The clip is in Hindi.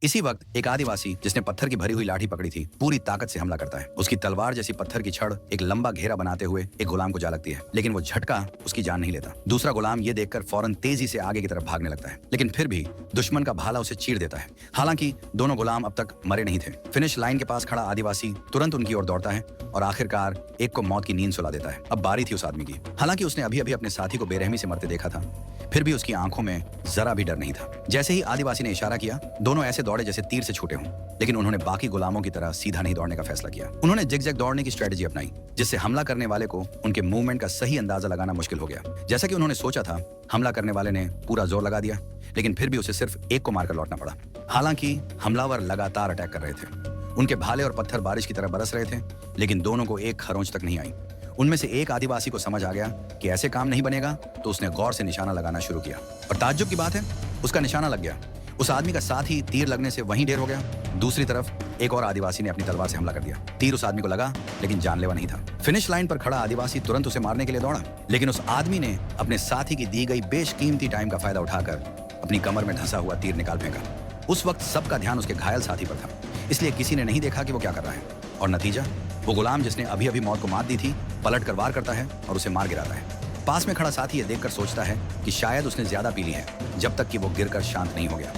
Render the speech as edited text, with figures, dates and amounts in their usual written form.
इसी वक्त एक आदिवासी जिसने पत्थर की भरी हुई लाठी पकड़ी थी पूरी ताकत से हमला करता है। उसकी तलवार जैसी पत्थर की छड़ एक लंबा घेरा बनाते हुए एक गुलाम को जा लगती है, लेकिन वो झटका उसकी जान नहीं लेता। दूसरा गुलाम ये देखकर फौरन तेजी से आगे की तरफ भागने लगता है, लेकिन फिर भी दुश्मन का भाला उसे चीर देता है। हालांकि दोनों गुलाम अब तक मरे नहीं थे। फिनिश लाइन के पास खड़ा आदिवासी तुरंत उनकी ओर दौड़ता है और आखिरकार एक को मौत की नींद सुला देता है। अब बारी थी उस आदमी की। हालांकि उसने अभी अभी अपने साथी को बेरहमी से मरते देखा था, फिर भी उसकी आंखों में जरा भी डर नहीं था। जैसे ही आदिवासी ने इशारा किया, दोनों ऐसे दौड़े जैसे तीर से छूटे हों, लेकिन उन्होंने बाकी गुलामों की तरह सीधा नहीं दौड़ने का फैसला किया। उन्होंने जिगजैग दौड़ने की स्ट्रेटजी अपनाई, जिससे हमला करने वाले को उनके मूवमेंट का सही अंदाजा लगाना मुश्किल हो गया। जैसा कि उन्होंने सोचा था, हमला करने वाले ने पूरा जोर लगा दिया, लेकिन फिर भी उसे सिर्फ एक को मारकर लौटना पड़ा। हालांकि हमलावर लगातार अटैक कर रहे थे। उनके भाले और पत्थर बारिश की तरह बरस रहे थे, लेकिन दोनों को एक खरोंच तक नहीं आई। उनमें से एक आदिवासी को समझ आ गया कि ऐसे काम नहीं बनेगा, तो उसने गौर से निशाना लगाना शुरू किया। और ताज्जुब की बात है, उसका निशाना लग गया। उस आदमी का साथ ही तीर लगने से वहीं ढेर हो गया। दूसरी तरफ एक और आदिवासी ने अपनी तलवार से हमला कर दिया। तीर उस आदमी को लगा, लेकिन जानलेवा नहीं था। फिनिश लाइन पर खड़ा आदिवासी तुरंत उसे मारने के लिए दौड़ा, लेकिन उस आदमी ने अपने साथी की दी गई बेशकीमती टाइम का फायदा उठाकर अपनी कमर में धंसा हुआ तीर निकाल फेंका। उस वक्त सबका ध्यान उसके घायल साथी पर था, इसलिए किसी ने नहीं देखा कि वो क्या कर रहा है। और नतीजा, वो गुलाम जिसने अभी अभी मौत को मात दी थी, पलट कर वार करता है और उसे मार गिराता है। पास में खड़ा साथी ये देखकर सोचता है कि शायद उसने ज्यादा पी ली है, जब तक कि वो गिरकर शांत नहीं हो गया।